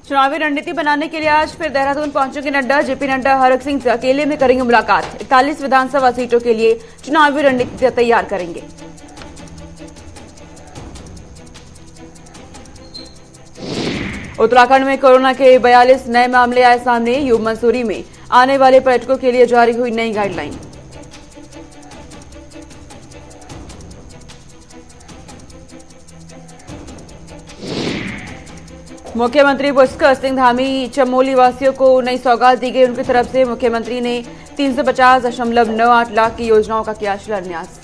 चुनावी रणनीति बनाने के लिए आज फिर देहरादून पहुंचेंगे नड्डा। जेपी नड्डा हरक सिंह से अकेले में करेंगे मुलाकात। 41 विधानसभा सीटों के लिए चुनावी रणनीति तैयार करेंगे। उत्तराखंड में कोरोना के 42 नए मामले आए सामने। यूब मंसूरी में आने वाले पर्यटकों के लिए जारी हुई नई गाइडलाइन। मुख्यमंत्री पुष्कर सिंह धामी चमोली वासियों को नई सौगात दी गई। उनकी तरफ से मुख्यमंत्री ने 350.98 लाख की योजनाओं का किया शिलान्यास।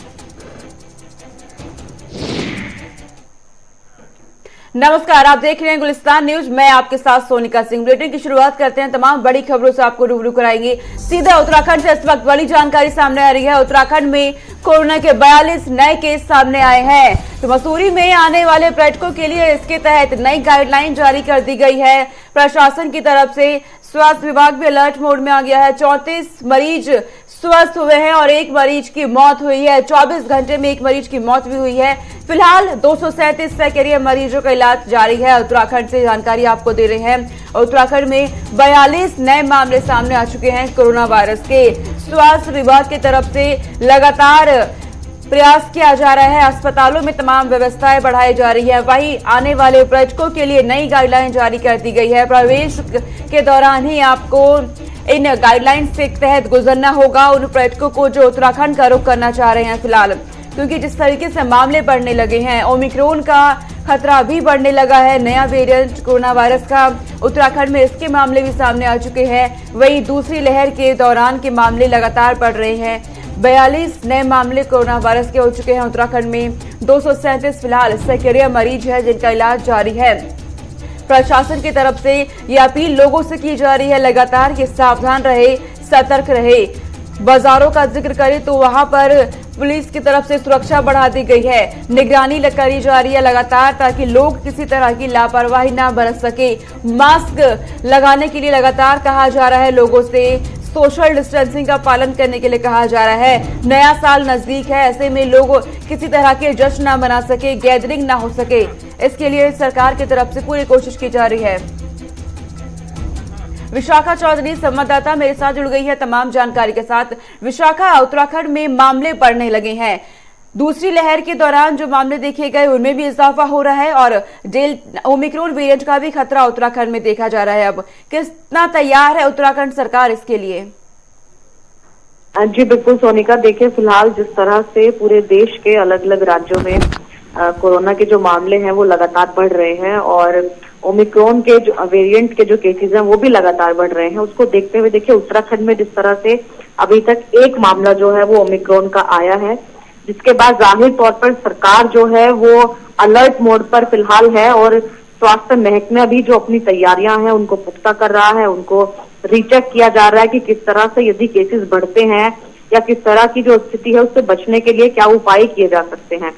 नमस्कार, आप देख रहे हैं गुलिस्तान न्यूज। मैं आपके साथ सोनिका सिंह। बुलेटिन की शुरुआत करते हैं। तमाम बड़ी खबरों से आपको रूबरू कराएंगे। सीधा उत्तराखंड से इस वक्त बड़ी जानकारी सामने आ रही है। उत्तराखंड में कोरोना के 42 नए केस सामने आए हैं। तो मसूरी में आने वाले पर्यटकों के लिए इसके तहत नई गाइडलाइन जारी कर दी गई है। प्रशासन की तरफ से स्वास्थ्य विभाग भी अलर्ट मोड में आ गया है। 34 मरीज स्वस्थ हुए हैं और एक मरीज की मौत हुई है। 24 घंटे में एक मरीज की मौत भी हुई है। फिलहाल 237 सक्रिय मरीजों का इलाज जारी है। उत्तराखंड से जानकारी आपको दे रहे हैं। उत्तराखंड में 42 नए मामले सामने आ चुके हैं कोरोना वायरस के। स्वास्थ्य विभाग की तरफ से लगातार प्रयास किया जा रहा है। अस्पतालों में तमाम व्यवस्थाएं बढ़ाई जा रही है। वहीं आने वाले पर्यटकों के लिए नई गाइडलाइन जारी कर दी गई है। प्रवेश के दौरान ही आपको इन गाइडलाइंस के तहत गुजरना होगा उन पर्यटकों को जो उत्तराखंड का रुख करना चाह रहे हैं फिलहाल, क्योंकि जिस तरीके से मामले बढ़ने लगे हैं, ओमिक्रॉन का खतरा भी बढ़ने लगा है। नया वेरिएंट कोरोना वायरस का उत्तराखंड में इसके मामले भी सामने आ चुके हैं। वहीं दूसरी लहर के दौरान के मामले लगातार बढ़ रहे हैं। 42 नए मामले कोरोना वायरस के हो चुके हैं उत्तराखंड में। 237 फिलहाल सक्रिय मरीज है जिनका इलाज जारी है। प्रशासन की तरफ से ये अपील लोगों से की जा रही है लगातार कि सावधान रहे, सतर्क रहे। बाजारों का जिक्र करें तो वहां पर पुलिस की तरफ से सुरक्षा बढ़ा दी गई है। निगरानी करी जा रही है लगातार ताकि लोग किसी तरह की लापरवाही ना बरत सके। मास्क लगाने के लिए लगातार कहा जा रहा है लोगों से। सोशल डिस्टेंसिंग का पालन करने के लिए कहा जा रहा है। नया साल नजदीक है, ऐसे में लोग किसी तरह के जश्न ना मना सके, गैदरिंग ना हो सके, इसके लिए सरकार की तरफ से पूरी कोशिश की जा रही है। विशाखा चौधरी संवाददाता मेरे साथ जुड़ गई है तमाम जानकारी के साथ। विशाखा, उत्तराखंड में मामले बढ़ने लगे हैं। दूसरी लहर के दौरान जो मामले देखे गए उनमें भी इजाफा हो रहा है और ओमिक्रॉन वेरिएंट का भी खतरा उत्तराखंड में देखा जा रहा है। अब कितना तैयार है उत्तराखंड सरकार इसके लिए? जी बिल्कुल सोनिका, देखिए फिलहाल जिस तरह से पूरे देश के अलग अलग राज्यों में कोरोना के जो मामले हैं वो लगातार बढ़ रहे हैं और ओमिक्रॉन के जो वेरिएंट के जो केसेस हैं वो भी लगातार बढ़ रहे हैं, उसको देखते हुए देखिए उत्तराखंड में जिस तरह से अभी तक एक मामला जो है वो ओमिक्रॉन का आया है, जिसके बाद जाहिर तौर पर सरकार जो है वो अलर्ट मोड पर फिलहाल है और स्वास्थ्य महकमा भी जो अपनी तैयारियां हैं उनको पुख्ता कर रहा है। उनको रीचेक किया जा रहा है कि किस तरह से यदि केसेस बढ़ते हैं या किस तरह की जो स्थिति है उससे बचने के लिए क्या उपाय किए जा सकते हैं।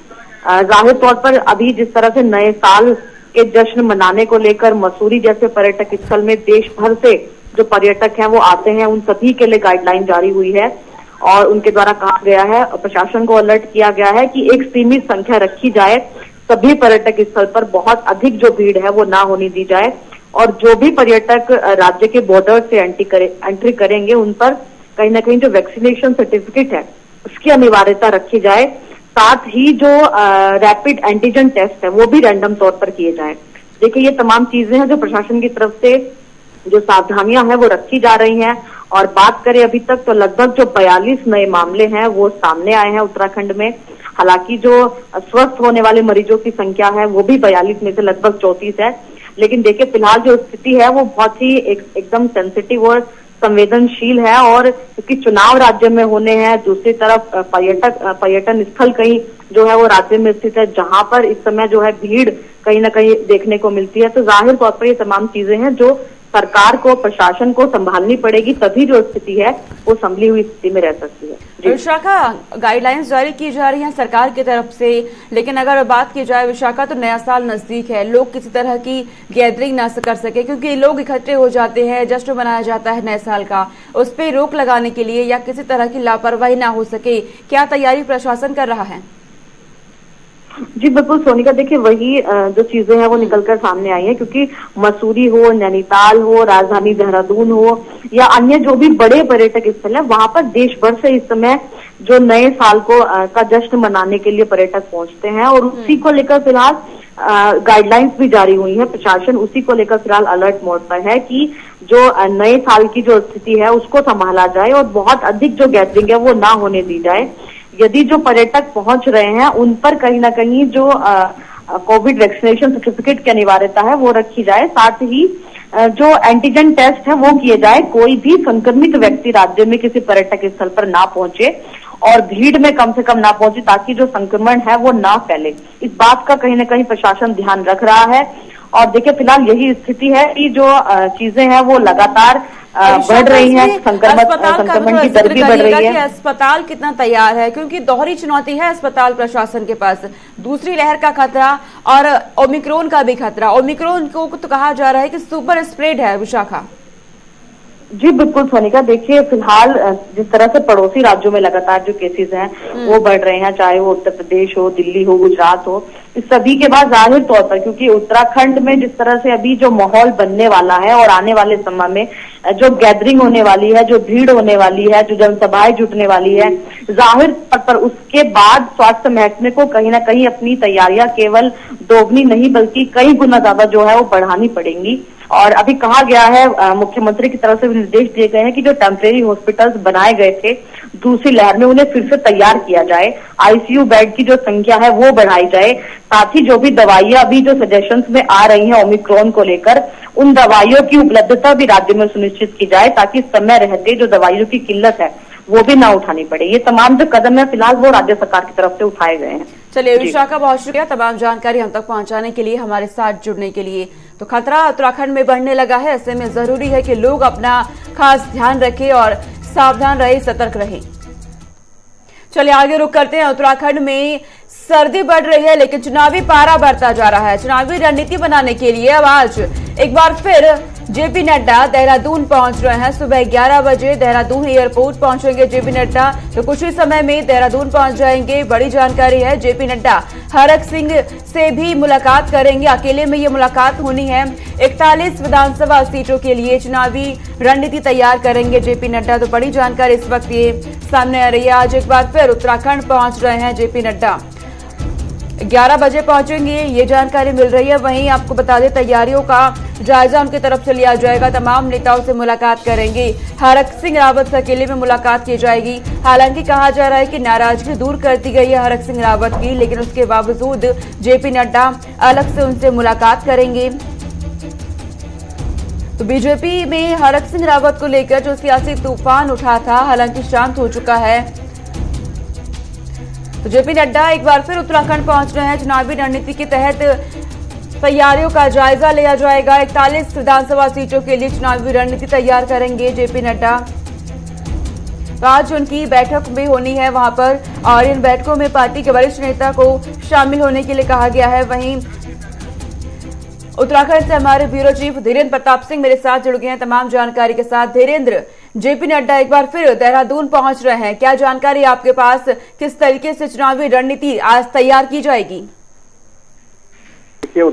जाहिर तौर पर अभी जिस तरह से नए साल के जश्न मनाने को लेकर मसूरी जैसे पर्यटक स्थल में देश भर से जो पर्यटक हैं वो आते हैं, उन सभी के लिए गाइडलाइन जारी हुई है और उनके द्वारा कहा गया है, प्रशासन को अलर्ट किया गया है कि एक सीमित संख्या रखी जाए। सभी पर्यटक स्थल पर बहुत अधिक जो भीड़ है वो ना होने दी जाए और जो भी पर्यटक राज्य के बॉर्डर से एंट्री करेंगे उन पर कहीं ना कहीं जो वैक्सीनेशन सर्टिफिकेट है उसकी अनिवार्यता रखी जाए। साथ ही जो रैपिड एंटीजन टेस्ट है वो भी रैंडम तौर पर किए जाए। देखिए ये तमाम चीजें हैं जो प्रशासन की तरफ से जो सावधानियां हैं वो रखी जा रही हैं। और बात करें अभी तक तो लगभग जो 42 नए मामले हैं वो सामने आए हैं उत्तराखंड में। हालांकि जो स्वस्थ होने वाले मरीजों की संख्या है वो भी 42 में से लगभग 34 है। लेकिन देखिए फिलहाल जो स्थिति है वो बहुत ही एकदम सेंसिटिव और संवेदनशील है और क्योंकि चुनाव राज्य में होने हैं, दूसरी तरफ पर्यटन स्थल कहीं जो है वो राज्य में स्थित है जहां पर इस समय जो है भीड़ कहीं ना कहीं देखने को मिलती है। तो जाहिर तौर पर ये तमाम चीजें हैं जो सरकार को, प्रशासन को संभालनी पड़ेगी, तभी जो स्थिति है वो संभली हुई स्थिति में रह सकती है। विशाखा, गाइडलाइंस जारी की जा रही हैं सरकार की तरफ से, लेकिन अगर बात की जाए विशाखा तो नया साल नजदीक है, लोग किसी तरह की गैदरिंग ना कर सके क्योंकि लोग इकट्ठे हो जाते हैं, जश्न मनाया जाता है नए साल का, उस पर रोक लगाने के लिए या किसी तरह की लापरवाही ना हो सके, क्या तैयारी प्रशासन कर रहा है? जी बिल्कुल सोनिका, देखिए वही जो चीजें हैं वो निकलकर सामने आई है, क्योंकि मसूरी हो, नैनीताल हो, राजधानी देहरादून हो या अन्य जो भी बड़े पर्यटक स्थल है, वहां पर देश भर से इस समय जो नए साल को का जश्न मनाने के लिए पर्यटक पहुंचते हैं, और उसी को लेकर फिलहाल गाइडलाइंस भी जारी हुई है। प्रशासन उसी को लेकर फिलहाल अलर्ट मोड पर है कि जो नए साल की जो स्थिति है उसको संभाला जाए और बहुत अधिक जो गैदरिंग है वो ना होने दी जाए। यदि जो पर्यटक पहुंच रहे हैं उन पर कहीं ना कहीं जो कोविड वैक्सीनेशन सर्टिफिकेट की अनिवार्यता है वो रखी जाए, साथ ही जो एंटीजन टेस्ट है वो किए जाए। कोई भी संक्रमित व्यक्ति राज्य में किसी पर्यटक स्थल पर ना पहुंचे और भीड़ में कम से कम ना पहुंचे, ताकि जो संक्रमण है वो ना फैले। इस बात का कहीं ना कहीं प्रशासन ध्यान रख रहा है। और देखिए फिलहाल यही स्थिति है कि जो चीजें हैं वो लगातार बढ़ रही है, संक्रमण की दर भी बढ़ रही है। अस्पताल कितना तैयार है, क्योंकि दोहरी चुनौती है अस्पताल प्रशासन के पास, दूसरी लहर का खतरा और ओमिक्रॉन का भी खतरा। ओमिक्रॉन को तो कहा जा रहा है कि सुपर स्प्रेड है विशाखा। जी बिल्कुल सोनिका, देखिए फिलहाल जिस तरह से पड़ोसी राज्यों में लगातार जो केसेस हैं वो बढ़ रहे हैं, चाहे वो उत्तर प्रदेश हो, दिल्ली हो, गुजरात हो, इस सभी के बाद जाहिर तौर पर क्योंकि उत्तराखंड में जिस तरह से अभी जो माहौल बनने वाला है और आने वाले समय में जो गैदरिंग होने वाली है, जो भीड़ होने वाली है, जो जनसभाएं जुटने वाली है, जाहिर तौर पर उसके बाद स्वास्थ्य महकमे को कहीं ना कहीं अपनी तैयारियां केवल दोगुनी नहीं बल्कि कई गुना ज्यादा जो है वो बढ़ानी पड़ेंगी। और अभी कहा गया है, मुख्यमंत्री की तरफ से भी निर्देश दिए गए हैं कि जो टेम्परेरी हॉस्पिटल्स बनाए गए थे दूसरी लहर में उन्हें फिर से तैयार किया जाए, आईसीयू बेड की जो संख्या है वो बढ़ाई जाए, साथ ही जो भी दवाइयां अभी जो सजेशंस में आ रही हैं ओमिक्रॉन को लेकर, उन दवाइयों की उपलब्धता भी राज्य में सुनिश्चित की जाए, ताकि समय रहते जो दवाइयों की किल्लत है वो भी ना उठानी पड़े। ये तमाम जो कदम है फिलहाल वो राज्य सरकार की तरफ से उठाए गए हैं। चलिए विशाखा, बहुत शुक्रिया तमाम जानकारी हम तक पहुंचाने के लिए, हमारे साथ जुड़ने के लिए। तो खतरा उत्तराखंड में बढ़ने लगा है, ऐसे में जरूरी है कि लोग अपना खास ध्यान रखें और सावधान रहे, सतर्क रहे। चलिए आगे रुख करते हैं। उत्तराखंड में सर्दी बढ़ रही है लेकिन चुनावी पारा बढ़ता जा रहा है। चुनावी रणनीति बनाने के लिए अब आज एक बार फिर जेपी नड्डा देहरादून पहुंच रहे हैं। सुबह 11 बजे देहरादून एयरपोर्ट पहुंचेंगे जेपी नड्डा, तो कुछ ही समय में देहरादून पहुंच जाएंगे। बड़ी जानकारी है, जेपी नड्डा हरक सिंह से भी मुलाकात करेंगे। अकेले में ये मुलाकात होनी है। 41 विधानसभा सीटों के लिए चुनावी रणनीति तैयार करेंगे जेपी नड्डा। तो बड़ी जानकारी इस वक्त ये सामने आ रही है। आज एक बार फिर उत्तराखंड पहुंच रहे हैं जेपी नड्डा, 11 बजे पहुंचेंगे, ये जानकारी मिल रही है। वहीं आपको बता दें तैयारियों का जायजा उनकी तरफ से लिया जाएगा। तमाम नेताओं से मुलाकात करेंगे। हरक सिंह रावत से अकेले में मुलाकात की जाएगी। हालांकि कहा जा रहा है कि नाराजगी दूर कर दी गई है हरक सिंह रावत की, लेकिन उसके बावजूद जेपी नड्डा अलग से उनसे मुलाकात करेंगे। तो बीजेपी में हरक सिंह रावत को लेकर जो सियासी तूफान उठा था हालांकि शांत हो चुका है। तो जेपी नड्डा एक बार फिर उत्तराखंड पहुंच रहे हैं। चुनावी रणनीति के तहत तैयारियों का जायजा लिया जाएगा। 41 विधानसभा सीटों के लिए चुनावी रणनीति तैयार करेंगे जेपी नड्डा। तो आज उनकी बैठक भी होनी है वहां पर, और इन बैठकों में पार्टी के वरिष्ठ नेता को शामिल होने के लिए कहा गया है। वहीं उत्तराखंड से हमारे ब्यूरो चीफ धीरेन्द्र प्रताप सिंह मेरे साथ जुड़ गए हैं तमाम जानकारी के साथ। धीरेन्द्र, जेपी नड्डा एक बार फिर देहरादून पहुंच रहे हैं, क्या जानकारी आपके पास, किस तरीके से चुनावी रणनीति आज तैयार की जाएगी? देखिए,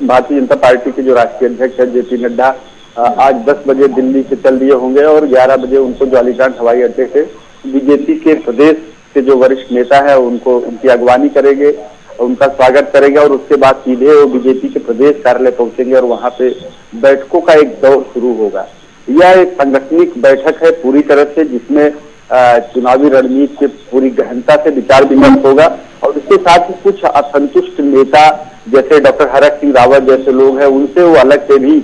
भारतीय जनता पार्टी के जो राष्ट्रीय अध्यक्ष है जेपी नड्डा आज 10 बजे दिल्ली से चल दिए होंगे और 11 बजे उनको जौलीग्रांट हवाई अड्डे से बीजेपी के प्रदेश के जो वरिष्ठ नेता है उनको उनकी अगवानी करेंगे, उनका स्वागत करेंगे और उसके बाद सीधे वो बीजेपी के प्रदेश कार्यालय पहुंचेंगे और वहां पे बैठकों का एक दौर शुरू होगा। यह एक सांगठनिक बैठक है पूरी तरह से, जिसमें चुनावी रणनीति के पूरी गहनता से विचार विमर्श होगा और इसके साथ ही कुछ असंतुष्ट नेता जैसे डॉक्टर हरक सिंह रावत जैसे लोग हैं उनसे वो अलग से भी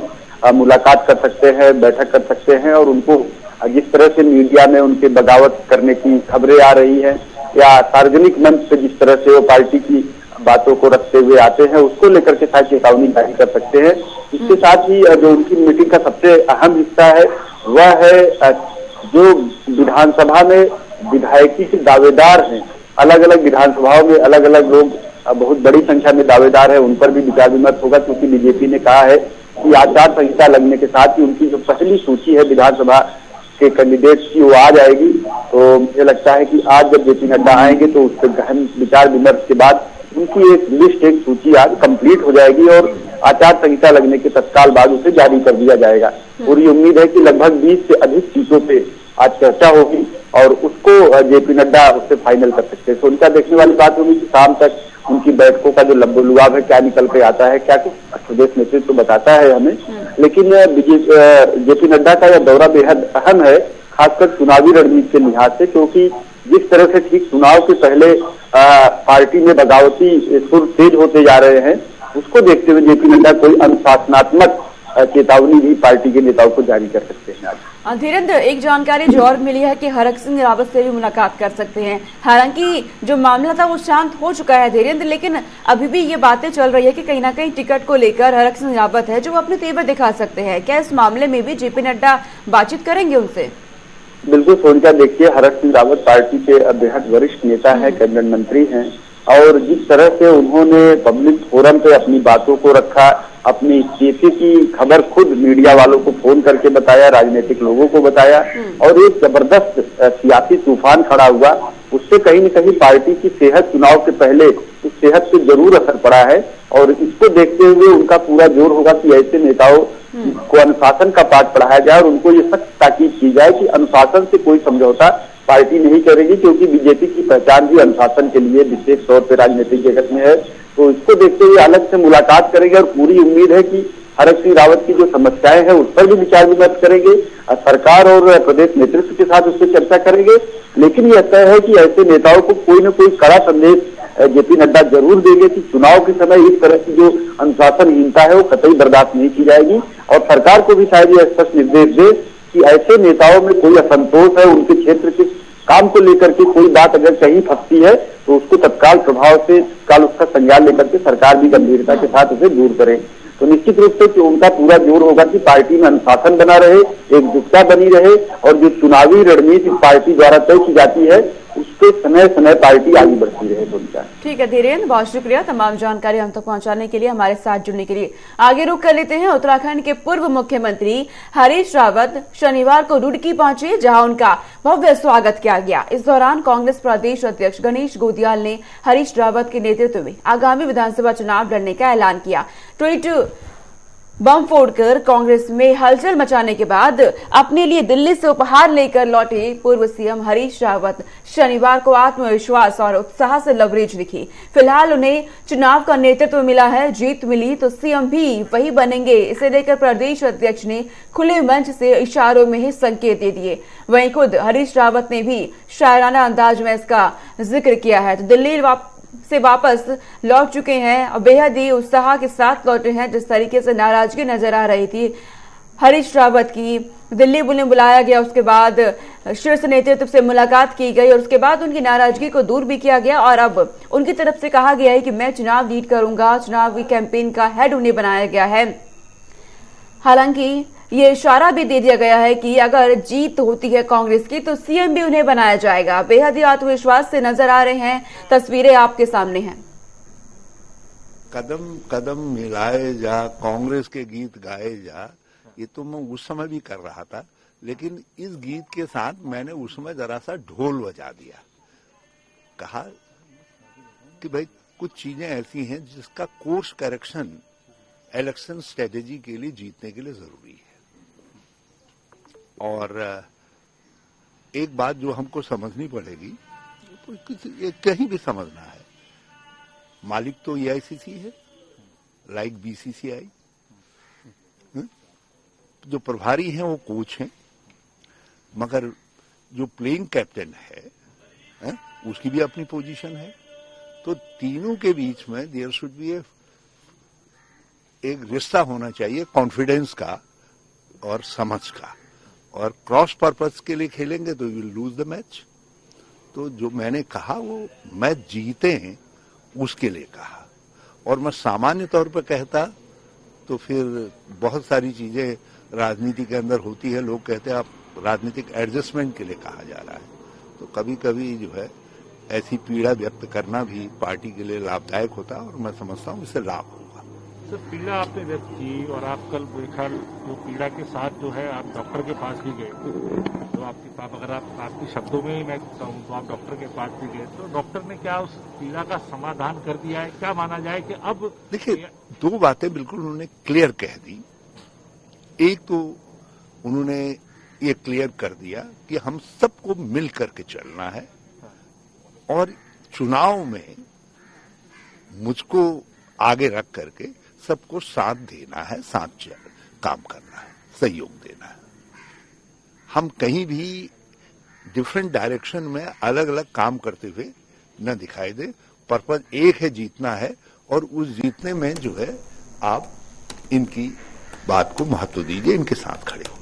मुलाकात कर सकते हैं, बैठक कर सकते हैं और उनको जिस तरह से मीडिया में उनके बगावत करने की खबरें आ रही हैं या सार्वजनिक मंच पे जिस तरह से वो पार्टी की बातों को रखते हुए आते हैं उसको लेकर के साथ चेतावनी जारी कर सकते हैं। इसके साथ ही जो उनकी मीटिंग का सबसे अहम हिस्सा है वह है जो विधानसभा में विधायकी के दावेदार हैं, अलग अलग विधानसभाओं में अलग अलग लोग बहुत बड़ी संख्या में दावेदार है, उन पर भी विचार विमर्श होगा, क्योंकि बीजेपी ने कहा है कि आचार संहिता लगने के साथ ही उनकी जो पहली सूची है विधानसभा के कैंडिडेट्स की वो आ जाएगी। तो मुझे लगता है कि आज जब जेपी नड्डा आएंगे तो उस पर गहन विचार विमर्श के बाद उनकी एक लिस्ट, एक सूची आज कंप्लीट हो जाएगी और आचार संहिता लगने के तत्काल बाद उसे जारी कर दिया जाएगा। पूरी उम्मीद है कि लगभग 20 से अधिक सीटों पे आज चर्चा होगी और उसको जेपी नड्डा उससे फाइनल कर सकते हैं। तो उनका देखने वाली बात होगी कि शाम तक उनकी बैठकों का जो लुआब है क्या निकल के आता है, क्या कुछ प्रदेश नेतृत्व तो बताता है हमें, लेकिन जेपी नड्डा का यह दौरा बेहद अहम है, खासकर चुनावी रणनीति के लिहाज से, क्योंकि जिस तरह से ठीक चुनाव के पहले पार्टी में बगावती सुर तेज होते जा रहे हैं, उसको देखते हुए जेपी नड्डा कोई अनुशासनात्मक चेतावनी भी पार्टी के नेताओं को जारी कर सकते हैं। आज धीरेन्द्र, एक जानकारी जो और मिली है कि हरक सिंह रावत से भी मुलाकात कर सकते हैं। हालांकि जो मामला था वो शांत हो चुका है धीरेन्द्र, लेकिन अभी भी ये बातें चल रही है कि कहीं ना कहीं टिकट को लेकर हरक सिंह रावत है जो वो अपने तेवर दिखा सकते हैं। क्या इस मामले में भी जेपी नड्डा बातचीत करेंगे उनसे? बिल्कुल सोनिका, देखिए हरक सिंह रावत पार्टी के बेहद वरिष्ठ नेता है, कैबिनेट मंत्री हैं, और जिस तरह से उन्होंने पब्लिक फोरम पे अपनी बातों को रखा, अपनी इस्तीफे की खबर खुद मीडिया वालों को फोन करके बताया, राजनीतिक लोगों को बताया, और एक जबरदस्त सियासी तूफान खड़ा हुआ, उससे कहीं न कहीं पार्टी की सेहत चुनाव के पहले उस सेहत पे जरूर असर पड़ा है। और इसको देखते हुए उनका पूरा जोर होगा कि ऐसे नेताओं को अनुशासन का पाठ पढ़ाया जाए और उनको ये सख्त ताकीद की जाए कि अनुशासन से कोई समझौता पार्टी नहीं करेगी, क्योंकि बीजेपी की पहचान भी अनुशासन के लिए विशेष तौर पर राजनीतिक जगत में है। तो इसको देखते हुए अलग से मुलाकात करेंगे और पूरी उम्मीद है कि हरक सिंह रावत की जो समस्याएं हैं उस पर भी विचार विमर्श करेंगे, सरकार और प्रदेश नेतृत्व के साथ उस पर चर्चा करेंगे। लेकिन यह तय है कि ऐसे नेताओं को कोई न कोई कड़ा संदेश जेपी नड्डा जरूर देंगे कि चुनाव के समय इस तरह की जो अनुशासनहीनता है वो कतई बर्दाश्त नहीं की जाएगी, और सरकार को भी शायद यह स्पष्ट निर्देश दे कि ऐसे नेताओं में कोई असंतोष है, उनके क्षेत्र के काम को लेकर के कोई बात अगर कहीं फंसती है तो उसको तत्काल प्रभाव से तत्काल उसका संज्ञान लेकर के सरकार भी गंभीरता के साथ उसे दूर करे। तो निश्चित रूप से उनका पूरा जोर होगा कि पार्टी में अनुशासन बना रहे, एकजुटता बनी रहे, और जो चुनावी रणनीति पार्टी द्वारा तय की जाती है उसके समय समय पार्टी आगे बढ़ती रहे। उनका ठीक है धीरेन्द्र, बहुत शुक्रिया तमाम जानकारी हम तक पहुंचाने के लिए, हमारे साथ जुड़ने के लिए। आगे रुख कर लेते हैं। उत्तराखंड के पूर्व मुख्यमंत्री हरीश रावत शनिवार को रुड़की पहुंचे, जहां उनका भव्य स्वागत किया गया। इस दौरान कांग्रेस प्रदेश अध्यक्ष गणेश गोदियाल ने हरीश रावत के नेतृत्व में आगामी विधानसभा चुनाव लड़ने का ऐलान किया। ट्वीट बम फोड़कर कांग्रेस में हलचल मचाने के बाद अपने लिए दिल्ली से उपहार लेकर लौटे पूर्व सीएम हरीश रावत शनिवार को आत्मविश्वास और उत्साह से लबरेज दिखी। फिलहाल उन्हें चुनाव का नेतृत्व मिला है, जीत मिली तो सीएम भी वही बनेंगे। इसे लेकर प्रदेश अध्यक्ष ने खुले मंच से इशारों में ही संकेत दे दिए। वहीं खुद हरीश रावत ने भी शायराना अंदाज में इसका जिक्र किया है। तो दिल्ली से वापस लौट चुके हैं और बेहद ही उत्साह के साथ लौटे हैं। जिस तरीके से नाराजगी नजर आ रही थी हरीश रावत की, दिल्ली बुलाया गया, उसके बाद शीर्ष नेतृत्व से मुलाकात की गई और उसके बाद उनकी नाराजगी को दूर भी किया गया और अब उनकी तरफ से कहा गया है कि मैं चुनाव लीड करूंगा। चुनावी कैंपेन का हेड उन्हें बनाया गया है। हालांकि ये इशारा भी दे दिया गया है कि अगर जीत होती है कांग्रेस की तो सीएम भी उन्हें बनाया जाएगा। बेहद ही आत्मविश्वास से नजर आ रहे हैं, तस्वीरें आपके सामने हैं। कदम कदम मिलाए जा, कांग्रेस के गीत गाए जा, ये तो मैं उस समय भी कर रहा था, लेकिन इस गीत के साथ मैंने उस समय जरा सा ढोल बजा दिया। कहा कि भाई कुछ चीजें ऐसी हैं जिसका कोर्स करेक्शन इलेक्शन स्ट्रेटेजी के लिए, जीतने के लिए जरूरी है। और एक बात जो हमको समझनी पड़ेगी, तो कहीं भी समझना है, मालिक तो एआईसीसी है, लाइक बीसीसीआई, जो प्रभारी हैं वो कोच हैं, मगर जो प्लेइंग कैप्टन है उसकी भी अपनी पोजीशन है। तो तीनों के बीच में देयर शुड बी एक रिश्ता होना चाहिए, कॉन्फिडेंस का और समझ का। और क्रॉस पर्पस के लिए खेलेंगे तो विल लूज द मैच। तो जो मैंने कहा वो मैच जीते हैं उसके लिए कहा, और मैं सामान्य तौर पर कहता तो फिर बहुत सारी चीजें राजनीति के अंदर होती है। लोग कहते हैं आप राजनीतिक एडजस्टमेंट के लिए कहा जा रहा है, तो कभी कभी जो है ऐसी पीड़ा व्यक्त करना भी पार्टी के लिए लाभदायक होता है, और मैं समझता हूँ इससे लाभ होगा। सर पीड़ा आपने व्यक्त की और आप कल देखा जो पीड़ा के साथ जो है आप डॉक्टर के पास भी गए, तो अगर आपके शब्दों में ही मैं कहूँ तो आप डॉक्टर के पास भी गए, तो डॉक्टर ने क्या उस पीड़ा का समाधान कर दिया है? क्या माना जाए कि अब देखिए, दो बातें बिल्कुल उन्होंने क्लियर कह दी। एक तो उन्होंने ये क्लियर कर दिया कि हम सबको मिल करके चलना है और चुनाव में मुझको आगे रख करके सबको साथ देना है, साथ काम करना है, सहयोग देना है। हम कहीं भी डिफरेंट डायरेक्शन में अलग अलग काम करते हुए न दिखाई दे। पर्पज एक है, जीतना है, और उस जीतने में जो है आप इनकी बात को महत्व दीजिए, इनके साथ खड़े हो।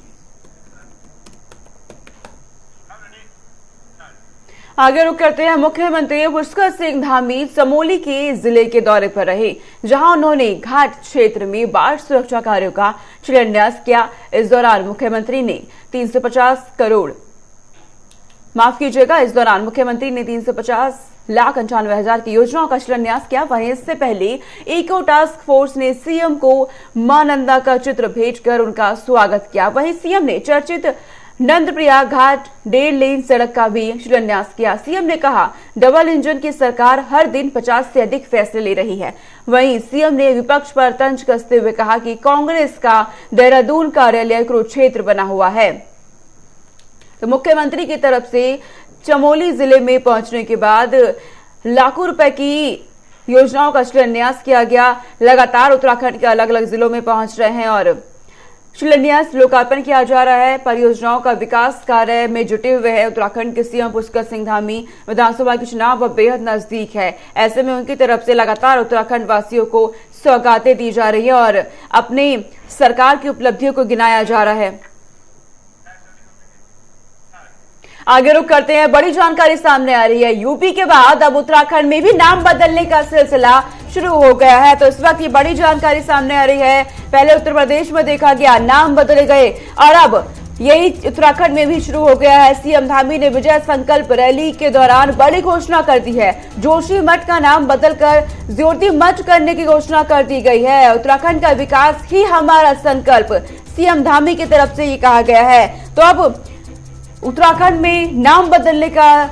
आगे रुक करते हैं। मुख्यमंत्री पुष्कर सिंह धामी चमोली के जिले के दौरे पर रहे, जहां उन्होंने घाट क्षेत्र में बाढ़ सुरक्षा कार्यों का शिलान्यास किया। इस दौरान मुख्यमंत्री ने 350,95,00,000 की योजनाओं का शिलान्यास किया। वहीं इससे पहले इको टास्क फोर्स ने सीएम को मां नंदा का चित्र भेजकर उनका स्वागत किया। वहीं सीएम ने चर्चित नंदप्रिया घाट 1.5 लेन सड़क का भी शिलान्यास किया। सीएम ने कहा, डबल इंजन की सरकार हर दिन 50 से अधिक फैसले ले रही है। वहीं सीएम ने विपक्ष पर तंज कसते हुए कहा कि कांग्रेस का देहरादून कार्यालय कुरुक्षेत्र बना हुआ है। तो मुख्यमंत्री की तरफ से चमोली जिले में पहुंचने के बाद लाखों रुपए की योजनाओं का शिलान्यास किया गया। लगातार उत्तराखंड के अलग अलग जिलों में पहुंच रहे हैं और शिलान्यास लोकार्पण किया जा रहा है। परियोजनाओं का विकास कार्य में जुटे हुए हैं उत्तराखंड के सीएम पुष्कर सिंह धामी। विधानसभा के चुनाव अब बेहद नजदीक है, ऐसे में उनकी तरफ से लगातार उत्तराखंड वासियों को सौगातें दी जा रही है और अपनी सरकार की उपलब्धियों को गिनाया जा रहा है। आगे रुक करते हैं। बड़ी जानकारी सामने आ रही है। यूपी के बाद अब उत्तराखंड में भी नाम बदलने का सिलसिला शुरू हो गया है। तो इस वक्त ये बड़ी जानकारी सामने आ रही है। पहले उत्तर प्रदेश में देखा गया, नाम बदले गए और अब यही उत्तराखंड में भी शुरू हो गया है। सीएम धामी ने विजय संकल्प रैली के दौरान बड़ी घोषणा कर दी है। जोशी मठ का नाम बदलकर ज्योति मठ करने की घोषणा कर दी गई है। उत्तराखंड का विकास ही हमारा संकल्प, सीएम धामी की तरफ से ये कहा गया है। तो अब उत्तराखंड में नाम बदलने का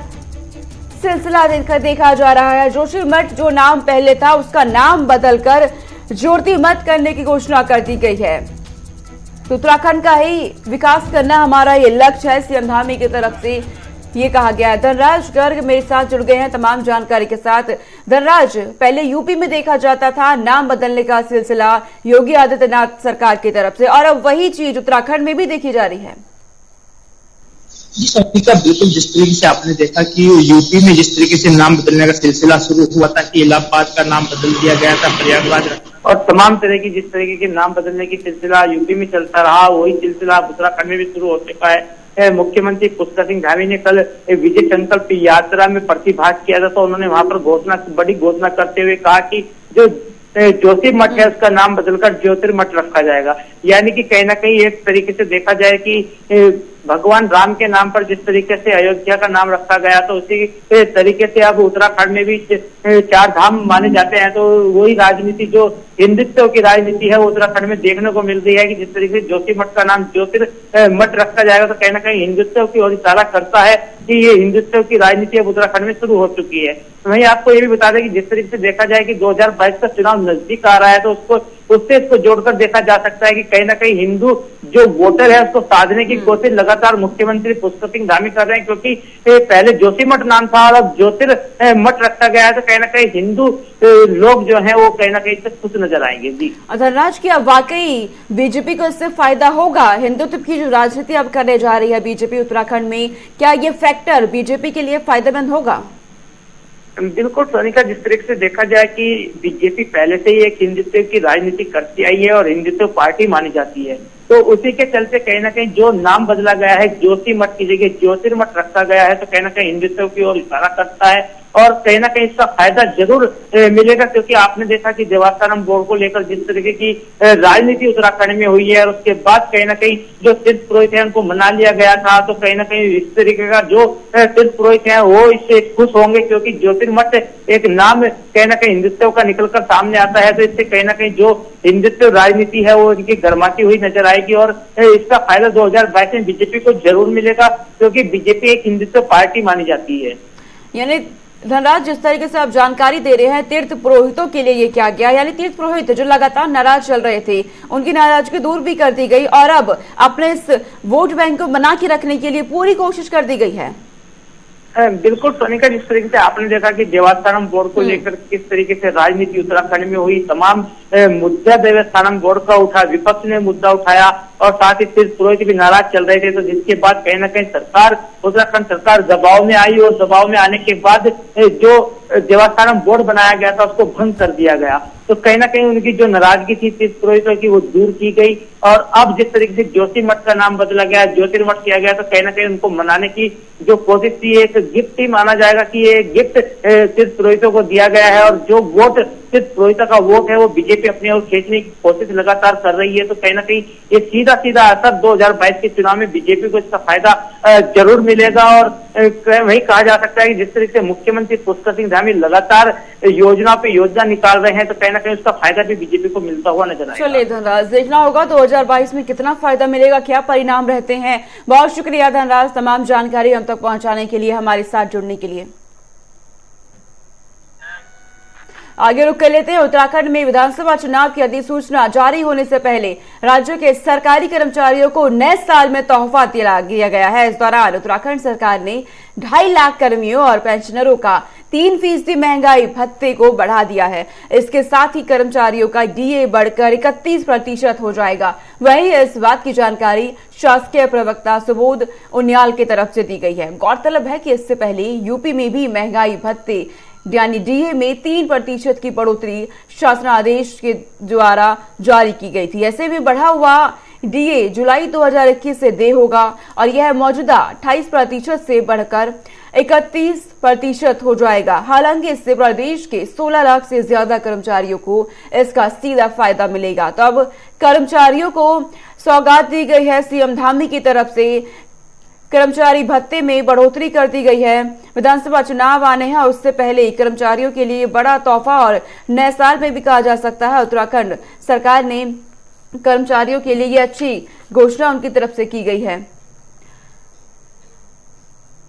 सिलसिला देखा जा रहा है। जोशी मठ जो नाम पहले था उसका नाम बदलकर ज्योति मठ करने की घोषणा कर दी गई है। तो उत्तराखंड का ही विकास करना हमारा ये लक्ष्य है, सीएम धामी की तरफ से ये कहा गया है। धनराज गर्ग मेरे साथ जुड़ गए हैं तमाम जानकारी के साथ। धनराज, पहले यूपी में देखा जाता था नाम बदलने का सिलसिला योगी आदित्यनाथ सरकार की तरफ से, और अब वही चीज उत्तराखंड में भी देखी जा रही है। जी सत्विका, बिल्कुल जिस तरीके से आपने देखा कि यूपी में जिस तरीके से नाम बदलने का सिलसिला शुरू हुआ था कि इलाहाबाद का नाम बदल दिया गया था, प्रयागराज, और तमाम तरह की जिस तरीके के नाम बदलने की सिलसिला यूपी में चलता रहा, वही सिलसिला उत्तराखंड में भी शुरू हो चुका है। मुख्यमंत्री पुष्कर सिंह धामी ने कल विजय संकल्प यात्रा में प्रतिभाग किया था, तो उन्होंने वहां पर बड़ी घोषणा करते हुए कहा कि जो जोशी मठ है उसका नाम बदलकर ज्योतिर्मठ रखा जाएगा। यानी कि कहीं ना कहीं एक तरीके से देखा जाए कि भगवान राम के नाम पर जिस तरीके से अयोध्या का नाम रखा गया, तो उसी तरीके से अब उत्तराखंड में भी 4 धाम माने जाते हैं। तो वही राजनीति जो हिंदुत्व की राजनीति है वो उत्तराखंड में देखने को मिल रही है कि जिस तरीके से जोशी मठ का नाम ज्योतिर्मठ रखा जाएगा, तो कहीं ना कहीं हिंदुत्व की ओर इशारा करता है कि ये हिंदुत्व की राजनीति अब उत्तराखंड में शुरू हो चुकी है। वहीं आपको ये भी बता दें कि जिस तरीके से देखा जाए कि 2022 का चुनाव नजदीक आ रहा है, तो उससे इसको जोड़कर देखा जा सकता है कि कहीं ना कहीं हिंदू जो वोटर है उसको साधने की कोशिश लगातार मुख्यमंत्री पुष्कर सिंह धामी कर रहे हैं, क्योंकि पहले जोशीमठ नाम था और अब ज्योतिर्मठ रखा गया है। तो कहीं ना कहीं हिंदू लोग जो है वो कहीं ना कहीं से खुश नजर आएंगे। जी धनराज, की अब वाकई बीजेपी को इससे फायदा होगा? हिंदुत्व की जो राजनीति अब करने जा रही है बीजेपी उत्तराखंड में, क्या ये फैक्टर बीजेपी के लिए फायदेमंद होगा? बिल्कुल सोनिका, जिस तरीके से देखा जाए कि बीजेपी पहले से ही एक हिंदुत्व की राजनीति करती आई है और हिंदुत्व पार्टी मानी जाती है, तो उसी के चलते कहीं ना कहीं जो नाम बदला गया है जोशी मठ की जगह ज्योतिर्मठ रखा गया है, तो कहीं ना कहीं हिंदुत्व की ओर इशारा करता है और कहीं ना कहीं इसका फायदा जरूर मिलेगा, क्योंकि आपने देखा कि देवस्थानम बोर्ड को लेकर जिस तरीके की राजनीति उत्तराखंड में हुई है, और उसके बाद कहीं ना कहीं जो तीर्थ पुरोहित है उनको मना लिया गया था, तो कहीं ना कहीं इस तरीके का जो तीर्थ पुरोहित है वो इससे खुश होंगे, क्योंकि ज्योतिर्मठ एक नाम कहीं ना कहीं हिंदुत्व का निकलकर सामने आता है, तो इससे कहीं ना कहीं जो हिंदुत्व राजनीति है वो इनकी गर्माती हुई नजर आएगी, और इसका फायदा 2022 में बीजेपी को जरूर मिलेगा, क्योंकि बीजेपी एक हिंदुत्व पार्टी मानी जाती है। यानी धनराज, जिस तरीके से आप जानकारी दे रहे हैं तीर्थ पुरोहितों के लिए ये क्या गया, यानी तीर्थ पुरोहित जो लगातार नाराज चल रहे थे उनकी नाराजगी दूर भी कर दी गई और अब अपने इस वोट बैंक को बना के रखने के लिए पूरी कोशिश कर दी गई है। बिल्कुल सोनिका, जिस तरीके से आपने देखा कि देवस्थानम बोर्ड को लेकर किस तरीके से राजनीति उत्तराखंड में हुई, तमाम मुद्दा देवस्थानम बोर्ड का उठा, विपक्ष ने मुद्दा उठाया और साथ ही तीर्थ पुरोहित भी नाराज चल रहे थे, तो जिसके बाद कहीं ना कहीं सरकार, उत्तराखंड सरकार दबाव में आई और दबाव में आने के बाद जो देवस्थानम बोर्ड बनाया गया था उसको भंग कर दिया गया, तो कहीं ना कहीं उनकी जो नाराजगी थी तीर्थ पुरोहितों की वो दूर की गई, और अब जिस तरीके से ज्योतिर्मठ का नाम बदला गया, ज्योतिर्मठ किया गया, तो कहीं ना कहीं उनको मनाने की जो कोशिश थी एक गिफ्ट ही माना जाएगा कि ये गिफ्ट तीर्थ पुरोहितों को दिया गया है, और जो वोट तीर्थ पुरोहितों का वोट है वो बीजेपी अपनी ओर खींचने की कोशिश लगातार कर रही है, तो कहीं ना कहीं ये सीधा सीधा असर 2022 के चुनाव में बीजेपी को इसका फायदा जरूर मिलेगा। और वही कहा जा सकता है कि जिस तरीके से मुख्यमंत्री पुष्कर सिंह धामी लगातार योजना पे योजना निकाल रहे हैं, तो कहीं ना कहीं उसका फायदा भी बीजेपी को मिलता हुआ नजर आएगा। चलिए धनराज, देखना होगा 2022 में कितना फायदा मिलेगा, क्या परिणाम रहते हैं। बहुत शुक्रिया धनराज, तमाम जानकारी हम तक पहुंचाने के लिए, हमारे साथ जुड़ने के लिए। आगे रुक कर लेते हैं। उत्तराखंड में विधानसभा चुनाव की अधिसूचना जारी होने से पहले राज्य के सरकारी कर्मचारियों को नए साल में तोहफा दिया गया है। इस दौरान उत्तराखंड सरकार ने 2.5 लाख कर्मियों और पेंशनरों का 3% महंगाई भत्ते को बढ़ा दिया है। इसके साथ ही कर्मचारियों का डीए बढ़कर 31% हो जाएगा। वहीं इस बात की जानकारी शासकीय प्रवक्ता सुबोध उनियाल की तरफ से दी गई है। गौरतलब है कि इससे पहले यूपी में भी महंगाई भत्ते यानी डीए में 3% की बढ़ोतरी शासनादेश के द्वारा जारी की गई थी। ऐसे में बढ़ा हुआ डीए जुलाई 2021 से देय होगा और यह मौजूदा 28% से बढ़कर 31% हो जाएगा। हालांकि इससे प्रदेश के 16 लाख से ज्यादा कर्मचारियों को इसका सीधा फायदा मिलेगा। तो अब कर्मचारियों को सौगात दी गई है सीएम धामी की तरफ से। कर्मचारी भत्ते में बढ़ोतरी कर दी गई है। विधानसभा चुनाव आने हैं, उससे पहले कर्मचारियों के लिए बड़ा तोहफा और नए साल में भी कहा जा सकता है। उत्तराखंड सरकार ने कर्मचारियों के लिए ये अच्छी घोषणा उनकी तरफ से की गई है।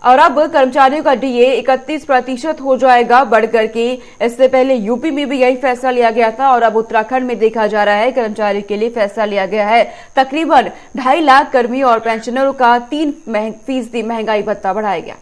और अब कर्मचारियों का डीए 31% हो जाएगा बढ़कर के। इससे पहले यूपी में भी यही फैसला लिया गया था और अब उत्तराखंड में देखा जा रहा है कर्मचारियों के लिए फैसला लिया गया है। तकरीबन 2.5 लाख कर्मियों और पेंशनरों का 3% महंगाई भत्ता बढ़ाया गया।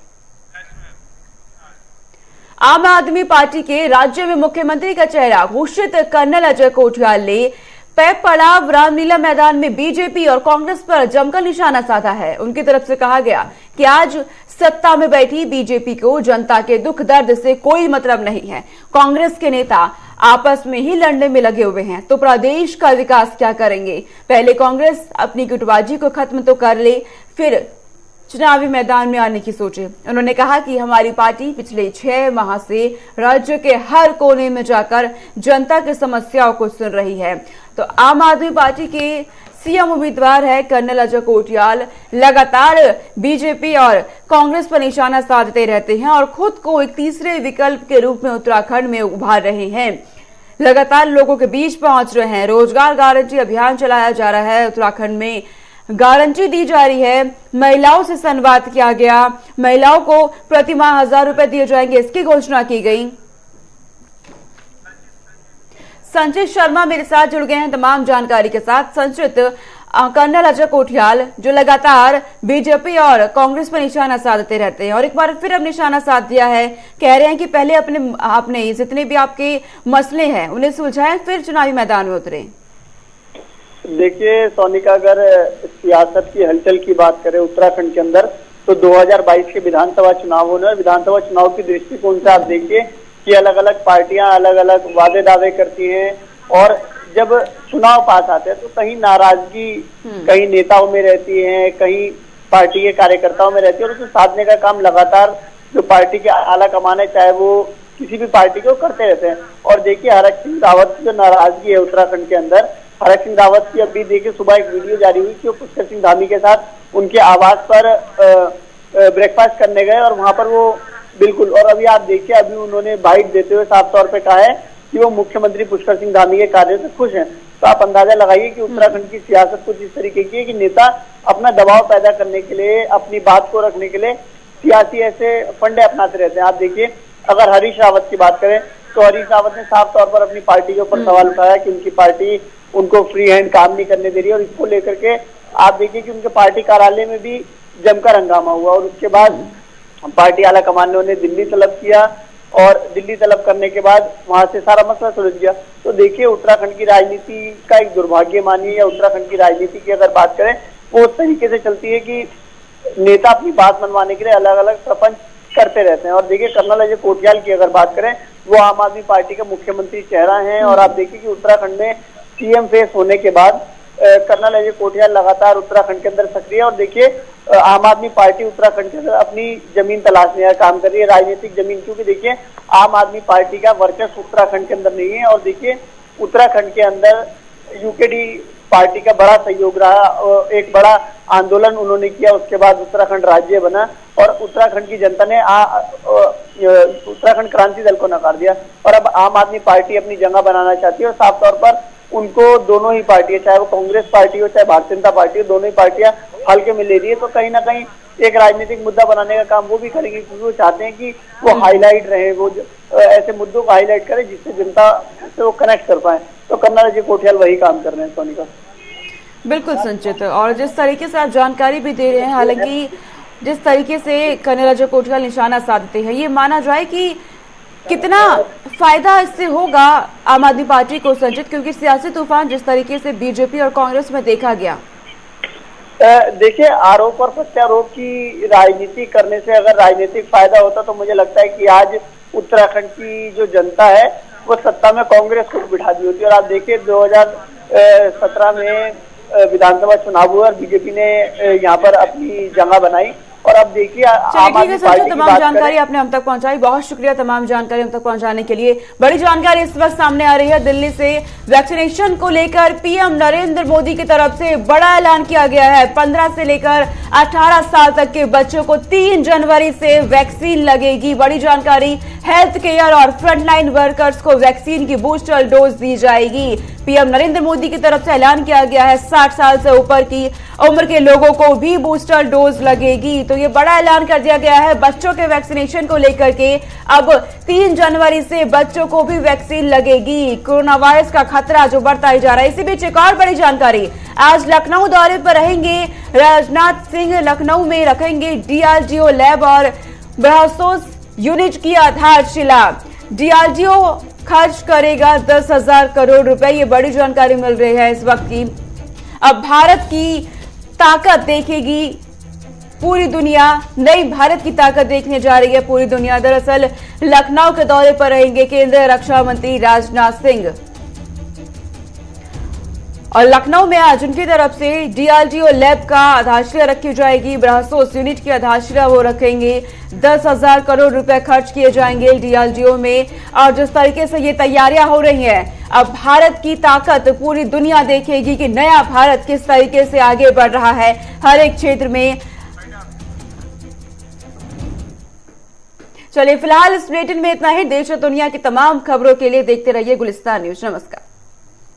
आम आदमी पार्टी के राज्य में मुख्यमंत्री का चेहरा घोषित कर्नल अजय कोठियाल ने पैप पड़ाव रामलीला मैदान में बीजेपी और कांग्रेस पर जमकर निशाना साधा है। उनकी तरफ से कहा गया कि आज सत्ता में बैठी बीजेपी को जनता के दुख दर्द से कोई मतलब नहीं है। कांग्रेस के नेता आपस में ही लड़ने में लगे हुए हैं, तो प्रदेश का विकास क्या करेंगे। पहले कांग्रेस अपनी गुटबाजी को खत्म तो कर ले, फिर चुनावी मैदान में आने की सोचे। उन्होंने कहा कि हमारी पार्टी पिछले 6 माह से राज्य के हर कोने में जाकर जनता की समस्याओं को सुन रही है। तो आम आदमी पार्टी के सीएम उम्मीदवार है कर्नल अजय कोठियाल। लगातार बीजेपी और कांग्रेस पर निशाना साधते रहते हैं और खुद को एक तीसरे विकल्प के रूप में उत्तराखंड में उभार रहे हैं। लगातार लोगों के बीच पहुंच रहे हैं। रोजगार गारंटी अभियान चलाया जा रहा है। उत्तराखंड में गारंटी दी जा रही है। महिलाओं से संवाद किया गया। महिलाओं को प्रति माह 1000 रुपए दिए जाएंगे, इसकी घोषणा की गई। संचित शर्मा मेरे साथ जुड़ गए हैं तमाम जानकारी के साथ। संचित, कर्नल अजय कोठियाल जो लगातार बीजेपी और कांग्रेस पर निशाना साधते रहते हैं और एक बार फिर अब निशाना साध दिया है। कह रहे हैं कि पहले अपने जितने भी आपके मसले हैं उन्हें सुलझाएं, फिर चुनावी मैदान में उतरे। देखिए सोनिका, अगर सियासत की हलचल की बात करें उत्तराखंड के अंदर तो 2022 के विधानसभा चुनाव होने और विधानसभा चुनाव की दृष्टिकोण से आप देखिए कि अलग अलग पार्टियां अलग अलग वादे दावे करती हैं और जब चुनाव पास आते हैं तो कहीं नाराजगी कहीं नेताओं में रहती है, कहीं पार्टी के कार्यकर्ताओं में रहती है और उसे साधने का काम लगातार जो पार्टी के आला कमान है, चाहे वो किसी भी पार्टी को करते रहते हैं। और देखिए हरक सिंह रावत की जो नाराजगी है उत्तराखंड के अंदर, हरक सिंह रावत की अभी देखिए सुबह एक वीडियो जारी हुई कि वो पुष्कर सिंह धामी के साथ उनके आवास पर ब्रेकफास्ट करने गए और वहां पर वो बिल्कुल, और अभी आप देखिए अभी उन्होंने बाइट देते हुए साफ तौर पे कहा है कि वो मुख्यमंत्री पुष्कर सिंह धामी के कार्य से खुश हैं। तो आप अंदाजा लगाइए कि उत्तराखंड की सियासत कुछ इस तरीके की है कि नेता अपना दबाव पैदा करने के लिए, अपनी बात को रखने के लिए सियासी ऐसे फंडे अपनाते रहते हैं। आप देखिए अगर हरीश रावत की बात करें तो हरीश रावत ने साफ तौर पर अपनी पार्टी के ऊपर सवाल उठाया कि उनकी पार्टी उनको फ्री हैंड काम नहीं करने दे रही है, और इसको लेकर के आप देखिए कि उनके पार्टी कार्यालय में भी जमकर हंगामा हुआ और उसके बाद पार्टी आला कमान ने उन्हें दिल्ली तलब किया और दिल्ली तलब करने के बाद वहां से सारा मसला सुलझ गया। तो देखिए उत्तराखंड की राजनीति का एक दुर्भाग्य मानिए या उत्तराखंड की राजनीति की अगर बात करें वो उस तरीके से चलती है कि नेता अपनी बात मनवाने के लिए अलग अलग प्रपंच करते रहते हैं। और देखिए कर्नल अजय कोटियाल की अगर बात करें, वो आम आदमी पार्टी का मुख्यमंत्री चेहरा है और आप देखिए कि उत्तराखंड में सीएम फेस होने के बाद कर्नल अजय कोटियाल लगातार उत्तराखंड के अंदर सक्रिय है। और देखिए आम आदमी पार्टी उत्तराखंड के अंदर अपनी जमीन तलाशने का काम कर रही है, राजनीतिक जमीन, क्योंकि देखिए आम आदमी पार्टी का वर्चस्व उत्तराखंड के अंदर नहीं है। और देखिए उत्तराखंड के अंदर यूकेडी पार्टी का बड़ा सहयोग रहा, एक बड़ा आंदोलन उन्होंने किया, उसके बाद उत्तराखंड राज्य बना और उत्तराखंड की जनता ने उत्तराखंड क्रांति दल को नकार दिया और अब आम आदमी पार्टी अपनी जगह बनाना चाहती है। और साफ तौर पर उनको दोनों ही पार्टियां, चाहे वो कांग्रेस पार्टी हो चाहे भारतीय जनता पार्टी हो, दोनों ही पार्टियां हल्के में ले रही है। तो कहीं ना कहीं एक राजनीतिक मुद्दा बनाने का काम वो भी करेंगे, क्योंकि वो चाहते हैं कि वो हाईलाइट रहे, वो ऐसे मुद्दों को हाईलाइट करें जिससे जनता से वो कनेक्ट कर पाए। तो कर्नल अजय कोटियाल वही काम कर रहे हैं सोनिका। बिल्कुल संचित, और जिस तरीके से आप जानकारी भी दे रहे हैं, हालांकि जिस तरीके से कर्नल अजय कोटियाल निशाना साधते हैं, ये माना जाए कि कितना फायदा इससे होगा आम आदमी पार्टी को संचित, क्योंकि सियासी तूफान जिस तरीके से बीजेपी और कांग्रेस में देखा गया। देखिए आरोप और प्रत्यारोप की राजनीति करने से अगर राजनीतिक फायदा होता तो मुझे लगता है कि आज उत्तराखंड की जो जनता है वो सत्ता में कांग्रेस को बिठा दी होती। और आप देखिए 2017 में विधानसभा चुनाव हुआ और बीजेपी ने यहाँ पर अपनी जगह बनाई। और अब देखिए तमाम जानकारी आपने हम तक पहुंचाई, बहुत शुक्रिया तमाम जानकारी हम तक पहुंचाने के लिए। बड़ी जानकारी इस वक्त सामने आ रही है, दिल्ली से वैक्सीनेशन को लेकर पीएम नरेंद्र मोदी की तरफ से बड़ा ऐलान किया गया है। 15 से लेकर 18 साल तक के बच्चों को 3 जनवरी से वैक्सीन लगेगी। बड़ी जानकारी, हेल्थ केयर और फ्रंटलाइन वर्कर्स को वैक्सीन की बूस्टर डोज दी जाएगी। पीएम नरेंद्र मोदी की तरफ से ऐलान किया गया है 60 साल से ऊपर की उम्र के लोगों को भी बूस्टर डोज लगेगी। तो ये बड़ा ऐलान कर दिया गया है बच्चों के वैक्सीनेशन को लेकर के। अब 3 जनवरी से बच्चों को भी वैक्सीन लगेगी। कोरोना वायरस का खतरा जो बढ़ता ही जा रहा है। इसी बीच एक और बड़ी जानकारी, आज लखनऊ दौरे पर रहेंगे राजनाथ सिंह। लखनऊ में रखेंगे डीआरडीओ लैब और ब्रह्मोस यूनिट की आधारशिला। डीआरडीओ खर्च करेगा 10,000 करोड़ रुपए। ये बड़ी जानकारी मिल रही है इस वक्त की। अब भारत की ताकत देखेगी पूरी दुनिया, नई भारत की ताकत देखने जा रही है पूरी दुनिया। दरअसल लखनऊ के दौरे पर रहेंगे केंद्रीय रक्षा मंत्री राजनाथ सिंह और लखनऊ में आज उनकी तरफ से डीआरडीओ लैब का आधारशिला रखी जाएगी। ब्रह्मोस यूनिट की आधारशिला वो रखेंगे। 10,000 करोड़ रुपए खर्च किए जाएंगे डीआरडीओ में। और जिस तरीके से ये तैयारियां हो रही हैं, अब भारत की ताकत पूरी दुनिया देखेगी कि नया भारत किस तरीके से आगे बढ़ रहा है हर एक क्षेत्र में। चलिए फिलहाल इस बुलेटिन में इतना ही। देश और दुनिया की तमाम खबरों के लिए देखते रहिए गुलिस्तान न्यूज। नमस्कार।